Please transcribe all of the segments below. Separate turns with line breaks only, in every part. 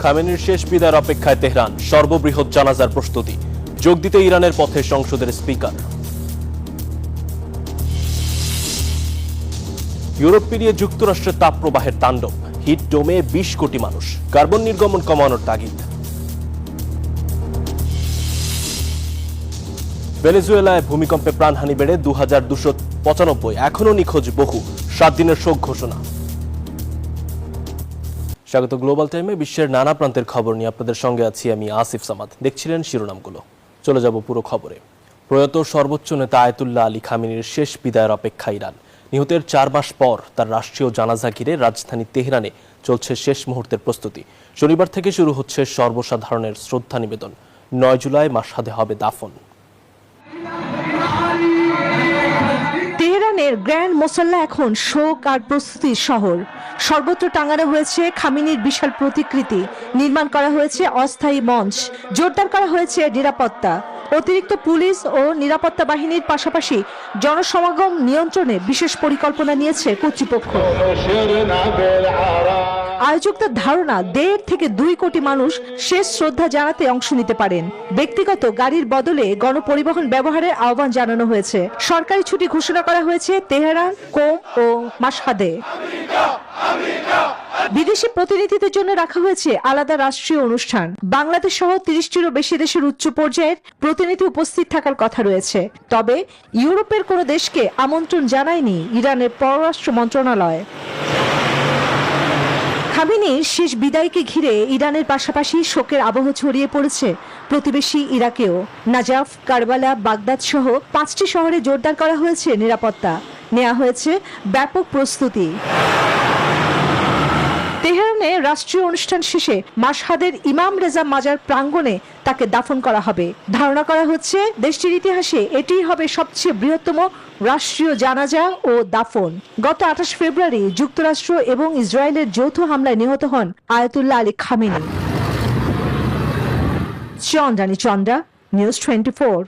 খামেনির শেষ বিদায়ের অপেক্ষায় তেহরান, সর্ববৃহৎ জানাজার প্রস্তুতি। যোগ দিতে ইরানের পথে সংসদের স্পিকার। ইউরোপ পেরিয়ে যুক্তরাষ্ট্রের তাপপ্রবাহের তাণ্ডব, হিট ডোমে 20 কোটি মানুষ, কার্বন নির্গমন কমানোর তাগিদ। ভেনেজুয়েলায় ভূমিকম্পে প্রাণহানি বেড়ে 2295, এখনো নিখোঁজ বহু, 7 দিনের শোক ঘোষণা। স্বাগত গ্লোবাল টাইমে। বিশ্বের নানা প্রান্তের খবর নিয়ে আপনাদের সঙ্গে আছি আমি আসিফ সামাদ। দেখছিলেন শিরোনামগুলো, চলে যাব পুরো খবরে। প্রয়াত সর্বোচ্চ নেতা আয়াতুল্লাহ আলী খামেনির শেষ বিদায়ের অপেক্ষা ইরান। নিহতের 4 মাস পর তার রাষ্ট্রীয় জানাজা ঘিরে রাজধানী তেহরানে চলছে শেষ মুহূর্তের প্রস্তুতি। শনিবার থেকে শুরু হচ্ছে সর্বসাধারণের শ্রদ্ধা নিবেদন। 9 জুলাই মাশহাদে হবে দাফন।
তেহরানের গ্র্যান্ড মোসাল্লা এখন শোক আর প্রস্তুতির শহর। সর্বত্র টাঙানো হয়েছে খামেনির বিশাল প্রতিকৃতি, নির্মাণ করা হয়েছে অস্থায়ী মঞ্চ, জোরদার করা হয়েছে নিরাপত্তা। অতিরিক্ত পুলিশ ও নিরাপত্তা বাহিনীর পাশাপাশি জনসমাগম নিয়ন্ত্রণে বিশেষ পরিকল্পনা নিয়েছে কর্তৃপক্ষ। আয়োজকদের ধারণা 1.5 থেকে 2 কোটি মানুষ শেষ শ্রদ্ধা জানাতে অংশ নিতে পারেন। ব্যক্তিগত গাড়ির বদলে গণপরিবহন ব্যবহারের আহ্বান জানানো হয়েছে। সরকারি ছুটি ঘোষণা করা হয়েছে তেহরান, কোম ও মাশহাদে। বিদেশি প্রতিনিধিদের জন্য রাখা হয়েছে আলাদা রাষ্ট্রীয় অনুষ্ঠান। বাংলাদেশ সহ 30টিরও বেশি দেশের উচ্চ পর্যায়ের প্রতিনিধি উপস্থিত থাকার কথা রয়েছে। তবে ইউরোপের কোনো দেশকে আমন্ত্রণ জানায়নি ইরানের পররাষ্ট্র মন্ত্রণালয়। খামেনির শেষ বিদায়কে ঘিরে ইরানের পাশাপাশি শোকের আবহ ছড়িয়ে পড়েছে প্রতিবেশী ইরাকেও। নাজাফ, কারবালা, বাগদাদ সহ 5টি শহরে জোরদার করা হয়েছে নিরাপত্তা, নেওয়া হয়েছে ব্যাপক প্রস্তুতি। তেহরানে রাষ্ট্রীয় অনুষ্ঠান শেষে মাশহাদের ইমাম রেজা মাজার প্রাঙ্গণে তাকে দাফন করা হবে। ধারণা করা হচ্ছে দেশটির ইতিহাসে এটিই হবে সবচেয়ে বৃহত্তম রাষ্ট্রীয় জানাজা ও দাফন। গত 28 ফেব্রুয়ারি যুক্তরাষ্ট্র এবং ইসরায়েলের যৌথ হামলায় নিহত হন Ayatollah Ali Khamenei. Chandra, news 24।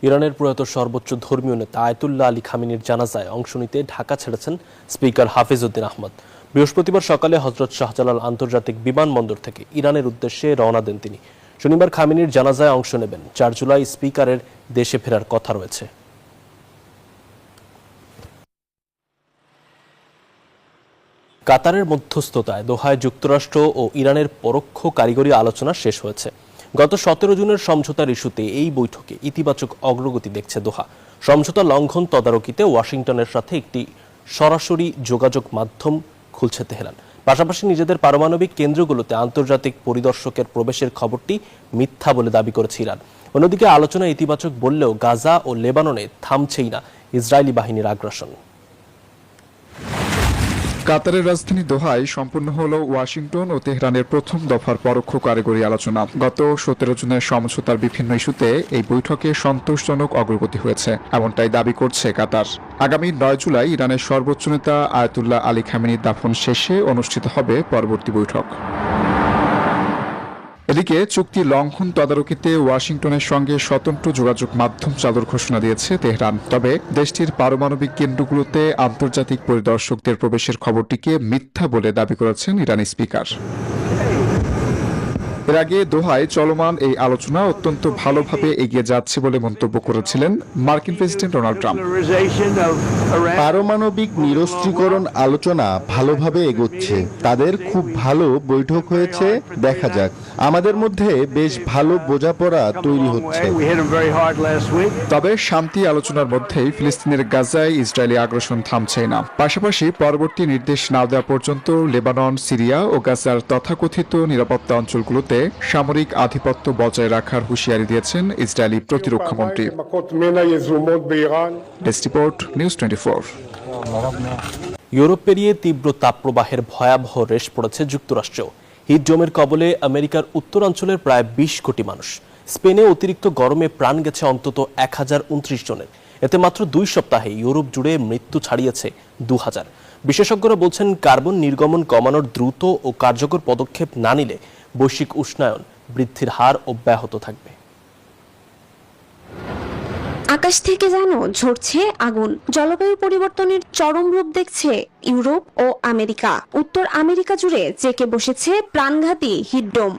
ইরানের প্রয়াত সর্বোচ্চ ধর্মীয় নেতা আয়াতুল্লাহ আলী খামেনির জানাজায় অংশ নিতে ঢাকা ছেড়েছেন স্পিকার হাফিজউদ্দিন আহমদ। বৃহস্পতিবার সকালে হযরত শাহজালাল আন্তর্জাতিক বিমানবন্দর থেকে ইরানের উদ্দেশ্যে রওনা দেন তিনি। শনিবার খামেনির জানাজায় অংশ নেবেন। 4 জুলাই স্পিকারের দেশে ফেরার কথা রয়েছে। কাতারের মধ্যস্থতায় দোহায় যুক্তরাষ্ট্র ও ইরানের পরোক্ষ কারিগরি আলোচনা শেষ হয়েছে। গত 17 জুনের সমঝোতার ইস্যুতে এই বৈঠকে ইতিবাচক অগ্রগতি দেখছে দোহা। সমঝোতা লঙ্ঘন তদারকিতে ওয়াশিংটনের সাথে একটি সরাসরি যোগাযোগ মাধ্যম খুলছে তেহরান। পাশাপাশি নিজেদের পারমাণবিক কেন্দ্রগুলোতে আন্তর্জাতিক পরিদর্শকের প্রবেশের খবরটি মিথ্যা বলে দাবি করেছে ইরান। অন্যদিকে আলোচনা ইতিবাচক বললেও গাজা ও লেবাননে থামছেই না ইসরায়েলি বাহিনীর আগ্রাসন।
কাতারের রাজধানী দোহায় সম্পন্ন হলো ওয়াশিংটন ও তেহরানের প্রথম দফার পরোক্ষ কারিগরি আলোচনা। গত 17 জুনের সমঝোতার বিভিন্ন ইস্যুতে এই বৈঠকে সন্তোষজনক অগ্রগতি হয়েছে, এমনটাই দাবি করছে কাতার। আগামী 9 জুলাই ইরানের সর্বোচ্চ নেতা আয়াতুল্লাহ আলী খামেনির দাফন শেষে অনুষ্ঠিত হবে পরবর্তী বৈঠক। এদিকে চুক্তি লঙ্ঘন তদারকিতে ওয়াশিংটনের সঙ্গে স্বতন্ত্র যোগাযোগ মাধ্যম চালুর ঘোষণা দিয়েছে তেহরান। তবে দেশটির পারমাণবিক কেন্দ্রগুলোতে আন্তর্জাতিক পরিদর্শকদের প্রবেশের খবরটিকে মিথ্যা বলে দাবি করেছেন ইরানি স্পিকার। এর আগে দোহায় চলমান এই আলোচনা অত্যন্ত ভালোভাবে এগিয়ে যাচ্ছে বলে মন্তব্য করেছিলেন মার্কিন প্রেসিডেন্ট ডোনাল্ড ট্রাম্প।
পারমাণবিক নিরস্ত্রীকরণ আলোচনা ভালোভাবে এগোচ্ছে, তাদের খুব ভালো বৈঠক হয়েছে, দেখা যাক। আমাদের মধ্যে বেশ ভালো বোঝাপড়া তৈরি হচ্ছে।
তবে শান্তি আলোচনার মধ্যেই ফিলিস্তিনের গাজায় ইসরায়েলি আগ্রাসন থামছে না। পাশাপাশি পরবর্তী নির্দেশ না দেওয়া পর্যন্ত লেবানন, সিরিয়া ও গাজার তথাকথিত নিরাপত্তা অঞ্চলগুলোতে সামরিক আধিপত্য বজায় রাখার হুঁশিয়ারি দিয়েছেন ইসরায়েলি প্রতিরক্ষামন্ত্রী। Report news 24।
ইউরোপ পেরিয়ে তীব্র তাপপ্রবাহের ভয়াবহ রেশ পড়েছে যুক্তরাষ্ট্রেও। হিট ডোমের কবলে আমেরিকার উত্তরাঞ্চলের প্রায় 20 কোটি মানুষ। স্পেনে অতিরিক্ত গরমে প্রাণ গেছে অন্তত 1029 জনের। এতে মাত্র 2 সপ্তাহে ইউরোপ জুড়ে মৃত্যু ছাড়িয়েছে 2000। বিশেষজ্ঞরা বলছেন, কার্বন নির্গমন কমানোর দ্রুত ও কার্যকর পদক্ষেপ না নিলে বৈশ্বিক উষ্ণায়ন বৃদ্ধির হার অব্যাহত থাকবে।
আকাশ থেকে যেন ঝরছে আগুন। জলবায়ু পরিবর্তনের চরম রূপ দেখছে ইউরোপ ও আমেরিকা। উত্তর আমেরিকা জুড়ে জেঁকে বসেছে প্রাণঘাতী হিটডোম।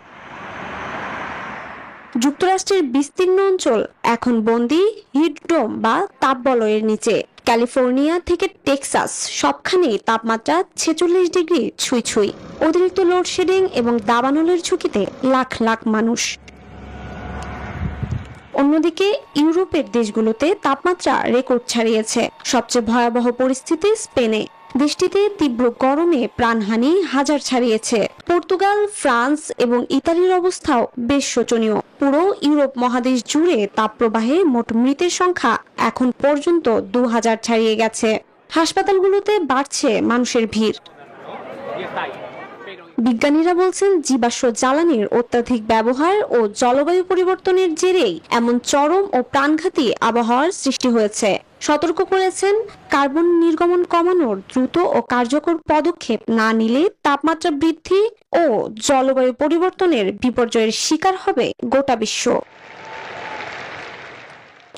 যুক্তরাষ্ট্রের বিস্তীর্ণ অঞ্চল এখন বন্দী হিটডোম বা তাপবলয়ের নিচে। ক্যালিফোর্নিয়া থেকে টেক্সাস সবখানেই তাপমাত্রা 46 ডিগ্রি ছুঁই ছুঁই। অতিরিক্ত লোডশেডিং এবং দাবানলের ঝুঁকিতে লাখ লাখ মানুষ। অন্যদিকে ইউরোপের দেশগুলোতে তাপমাত্রা রেকর্ড ছাড়িয়েছে। সবচেয়ে ভয়াবহ পরিস্থিতি স্পেনে। দেশটিতে তীব্র গরমে প্রাণহানি হাজার ছাড়িয়েছে। পর্তুগাল, ফ্রান্স এবং ইতালির অবস্থাও বেশ শোচনীয়। পুরো ইউরোপ মহাদেশ জুড়ে তাপপ্রবাহে মোট মৃতের সংখ্যা এখন পর্যন্ত 2000 ছাড়িয়ে গেছে। হাসপাতালগুলোতে বাড়ছে মানুষের ভিড়। বিজ্ঞানীরা বলছেন জীবাশ্ম জ্বালানির অত্যাধিক ব্যবহার ও জলবায়ু পরিবর্তনের জেরেই এমন চরম ও প্রাণঘাতী আবহাওয়ার সৃষ্টি হয়েছে। সতর্ক করেছেন কার্বন নির্গমন কমানোর দ্রুত ও কার্যকর পদক্ষেপ না নিলে তাপমাত্রা বৃদ্ধি ও জলবায়ু পরিবর্তনের বিপর্যয়ের শিকার হবে গোটা বিশ্ব।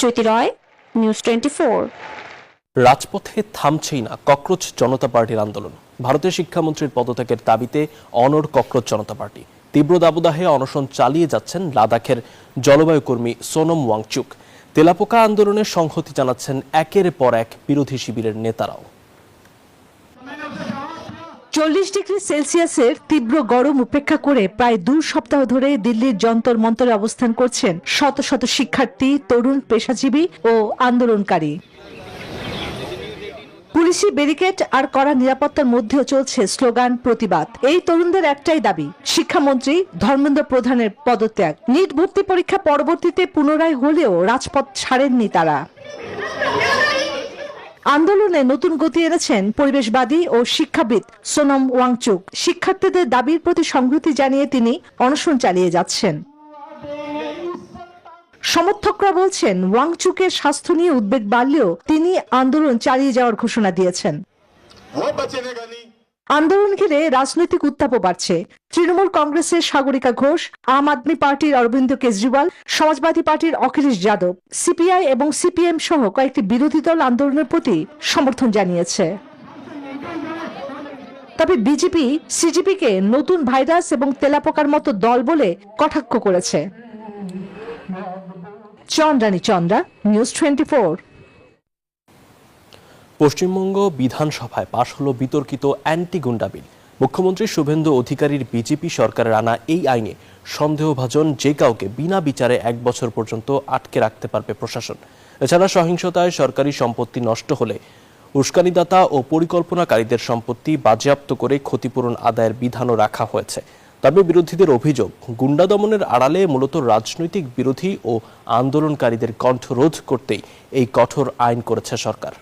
জ্যোতি রয়, নিউজ 24।
রাজপথে থামছেই না ককরোচ জনতা পার্টির আন্দোলন। ভারতের শিক্ষামন্ত্রীর পদত্যাগের দাবিতে অনড় ককরোচ জনতা পার্টি। তীব্র দাবদাহে অনশন চালিয়ে যাচ্ছেন লাদাখের জলবায়ু কর্মী সোনম ওয়াংচুক। তেলাপোকা আন্দোলনের সংহতি জানাচ্ছেন একের পর এক বিরোধী শিবিরের নেতারাও।
40 ডিগ্রি সেলসিয়াসের তীব্র গরম উপেক্ষা করে প্রায় 2 সপ্তাহ ধরে দিল্লির যন্তর মন্তরে অবস্থান করছেন শত শত শিক্ষার্থী, তরুণ, পেশাজীবী ও আন্দোলনকারী। পুলিশি ব্যারিকেড আর কড়া নিরাপত্তার মধ্যেও চলছে স্লোগান, প্রতিবাদ। এই তরুণদের একটাই দাবি, শিক্ষামন্ত্রী ধর্মেন্দ্র প্রধানের পদত্যাগ। নিট ভর্তি পরীক্ষা পরবর্তীতে পুনরায় হলেও রাজপথ ছাড়েননি তারা। আন্দোলনে নতুন গতি এনেছেন পরিবেশবাদী ও শিক্ষাবিদ সোনম ওয়াংচুক। শিক্ষার্থীদের দাবির প্রতি সংহতি জানিয়ে তিনি অনশন চালিয়ে যাচ্ছেন। সমর্থকরা বলছেন ওয়াংচুকের স্বাস্থ্য নিয়ে উদ্বেগ বাড়লেও তিনি আন্দোলন চালিয়ে যাওয়ার ঘোষণা দিয়েছেন। আন্দোলন ঘিরে রাজনৈতিক উত্তাপও বাড়ছে। তৃণমূল কংগ্রেসের সাগরিকা ঘোষ, আম আদমি পার্টির অরবিন্দ কেজরিওয়াল, সমাজবাদী পার্টির অখিলেশ যাদব, সিপিআই এবং সিপিএম সহ কয়েকটি বিরোধী দল আন্দোলনের প্রতি সমর্থন জানিয়েছে। তবে বিজেপি সিজিপিকে নতুন ভাইরাস এবং তেলাপোকার মতো দল বলে কটাক্ষ করেছে। চন্দ্রানী চন্দ্রা, নিউজ 24।
পশ্চিমবঙ্গ বিধানসভায় পাশ হলো বিতর্কিত অ্যান্টি গুন্ডা বিল। মুখ্যমন্ত্রী শুভেন্দু অধিকারীর বিজেপি সরকারের আনা এই আইনে সন্দেহভাজন যে কাউকে বিনা বিচারে 1 বছর পর্যন্ত আটকে রাখতে পারবে প্রশাসন। এছাড়া সহিংসতায় সরকারি সম্পত্তি নষ্ট হলে উস্কানিদাতা ও পরিকল্পনাকারীদের সম্পত্তি বাজেয়াপ্ত করে ক্ষতিপূরণ আদায়ের বিধানও রাখা হয়েছে। তবে বিরোধীদের অভিযোগ, গুন্ডা দমনের আড়ালে মূলত রাজনৈতিক বিরোধী ও আন্দোলনকারীদের কণ্ঠরোধ করতেই এই কঠোর আইন করেছে সরকার।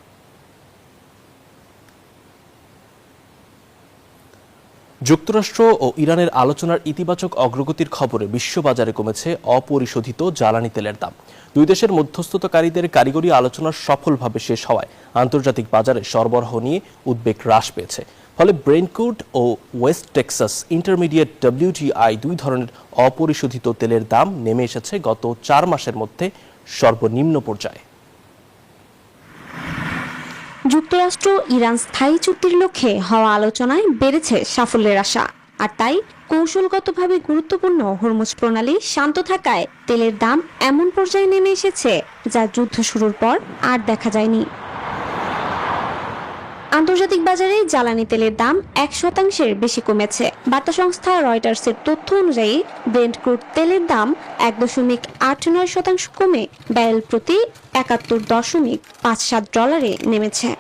যুক্তরাষ্ট্র ও ইরানের আলোচনার ইতিবাচক অগ্রগতির খবরে বিশ্ববাজারে কমেছে অপরিশোধিত জ্বালানি তেলের দাম। দুই দেশের মধ্যস্থতাকারীদের কারিগরি আলোচনা সফলভাবে শেষ হওয়ায় আন্তর্জাতিক বাজারে সরবরাহ নিয়ে উদ্বেগ হ্রাস পেয়েছে। ফলে ব্রেন্টক্রুড ও ওয়েস্ট টেক্সাস ইন্টারমিডিয়েট WTI 2 ধরনের অপরিশোধিত তেলের দাম নেমে এসেছে গত 4 মাসের মধ্যে সর্বনিম্ন পর্যায়ে।
যুক্তরাষ্ট্র ইরান স্থায়ী চুক্তির লক্ষ্যে হওয়া আলোচনায় বেড়েছে সাফল্যের আশা। আর তাই কৌশলগতভাবে গুরুত্বপূর্ণ হরমুজ প্রণালী শান্ত থাকায় তেলের দাম এমন পর্যায়ে নেমে এসেছে যা যুদ্ধ শুরুর পর আর দেখা যায়নি। আন্তর্জাতিক বাজারে জ্বালানি তেলের দাম 1% বেশি কমেছে। বার্তা সংস্থা রয়টার্সের তথ্য অনুযায়ী ব্রেন্ট ক্রুড তেলের দাম 1.89% কমে ব্যারেল প্রতি $71.57 নেমেছে।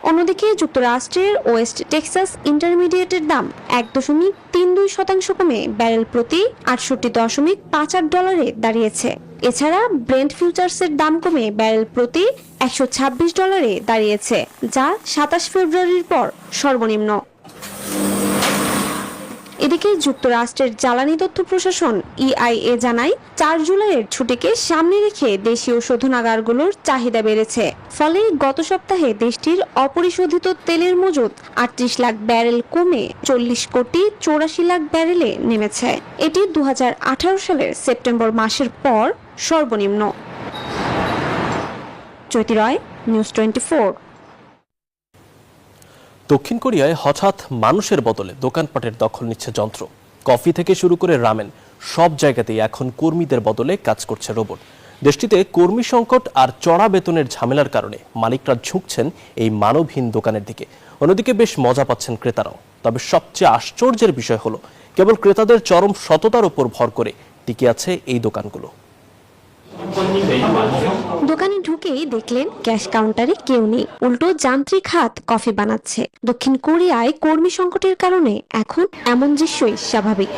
অন্যদিকে যুক্তরাষ্ট্রের ওয়েস্ট টেক্সাস ইন্টারমিডিয়েটের দাম 1.32% কমে ব্যারেল প্রতি $68.58 দাঁড়িয়েছে। এছাড়া ব্রেন্ট ফিউচার্সের দাম কমে ব্যারেল প্রতি $126 দাঁড়িয়েছে, যা 27 ফেব্রুয়ারির পর সর্বনিম্ন। এদিকে যুক্তরাষ্ট্রের জ্বালানি তথ্য প্রশাসন EIA জানায় 4 জুলাইয়ের ছুটিকে সামনে রেখে দেশীয় শোধনাগারগুলোর চাহিদা বেড়েছে। ফলে গত সপ্তাহে দেশটির অপরিশোধিত তেলের মজুত 38 লাখ ব্যারেল কমে 40.84 লাখ ব্যারেলে নেমেছে। এটি 2018 সালের সেপ্টেম্বর মাসের পর সর্বনিম্ন। জ্যোতি রয়, নিউজ 24।
দক্ষিণ কোরিয়ায় হঠাৎ মানুষের বদলে দোকানপাটের দখল নিচ্ছে যন্ত্র। কফি থেকে শুরু করে রামেন সব জায়গাতেই এখন কর্মীদের বদলে কাজ করছে রোবট। দেশটিতে কর্মী সংকট আর চড়া বেতনের ঝামেলার কারণে মালিকরা ঝুঁকছেন এই মানবহীন দোকানের দিকে। অন্যদিকে বেশ মজা পাচ্ছেন ক্রেতারাও। তবে সবচেয়ে আশ্চর্যের বিষয় হলো কেবল ক্রেতাদের চরম সততার উপর ভর করে টিকে আছে এই দোকানগুলো।
দোকানে ঢুকেই দেখলেন ক্যাশ কাউন্টারে কেউ নেই, উল্টো যান্ত্রিক হাত কফি বানাচ্ছে। দক্ষিণ কোরিয়ায় কর্মী সংকটের কারণে এখন এমন দৃশ্যই স্বাভাবিক।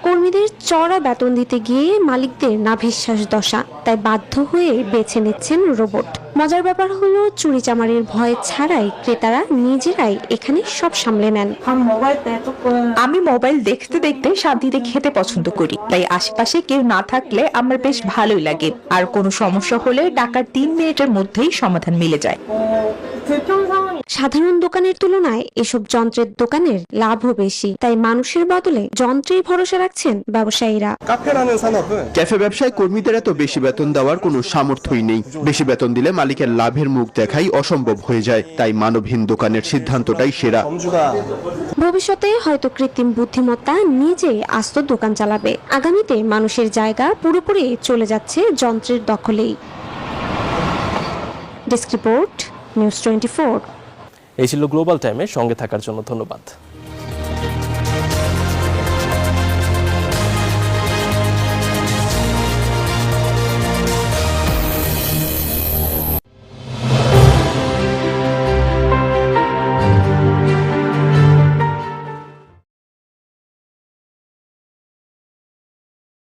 কর্মীদের চড়া বেতন দিতে গিয়ে মালিকদের নাভিশ্বাস দশা, তাই বাধ্য হয়ে বেছে নিচ্ছেন রোবট। মজার ব্যাপার হলো চুরিচামারির ভয় ছাড়াই ক্রেতারা নিজেরাই এখানে সব সামলে নেন।
আমি মোবাইল দেখতে দেখতে শান্তিতে খেতে পছন্দ করি, তাই আশেপাশে কেউ না থাকলে আমার বেশ ভালোই লাগে। আর কোনো সমস্যা হলে টাকার 3 মিনিটের মধ্যেই সমাধান মিলে যায়।
সাধারণ দোকানের তুলনায় এসব যন্ত্রের দোকানের লাভও বেশি, তাই মানুষের বদলে যন্ত্রেই ভরসা রাখছেন ব্যবসায়ীরা।
ক্যাফে ব্যবসায় কর্মীদের এত বেশি বেতন দেওয়ার কোনো সামর্থ্যই নেই। বেশি বেতন দিলে মালিকের লাভের মুখ দেখাই অসম্ভব হয়ে যায়, তাই মানবহীন দোকানের সিদ্ধান্তটাই সেরা।
ভবিষ্যতে হয়তো কৃত্রিম বুদ্ধিমত্তা নিজে আস্ত দোকান চালাবে। আগামীতে মানুষের জায়গা পুরোপুরি চলে যাচ্ছে যন্ত্রের দখলেই। Desk report, news 24।
এই ছিল গ্লোবাল টাইমে। সঙ্গে থাকার জন্য ধন্যবাদ।